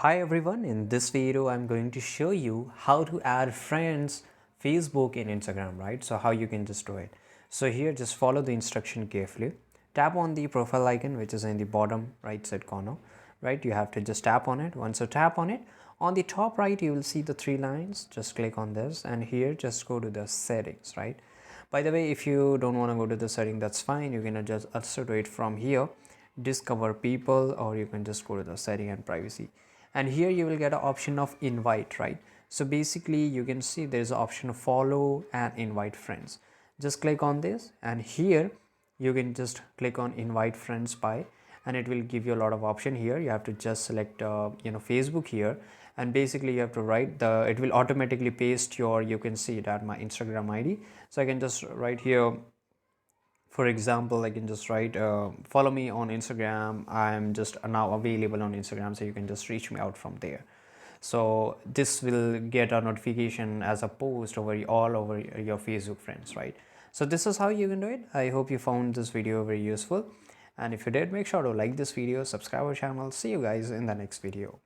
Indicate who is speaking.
Speaker 1: Hi everyone, in this video I'm going to show you how to add friends Facebook in Instagram, right? So how you can just do it. So here just follow the instruction carefully. Tap on the profile icon which is in the bottom right side corner, right? You have to just tap on it. Once you tap on it, on the top right you will see the three lines. Just click on this and here just go to the settings, right? By the way, if you don't want to go to the setting, that's fine. You can adjust also do it from here, discover people, or you can just go to the setting and privacy, and here you will get an option of invite, right? So basically you can see there's an option of follow and invite friends. Just click on this and here you can just click on invite friends by, and it will give you a lot of option. Here you have to just select Facebook here, and basically you have to write the, it will automatically paste your, you can see it at my Instagram ID. So I can just write here, for example, I can just write follow me on Instagram, I'm just now available on Instagram, so you can just reach me out from there. So this will get a notification as a post over all over your Facebook friends, right? So this is how you can do it. I hope you found this video very useful, and if you did, make sure to like this video, subscribe our channel. See you guys in the next video.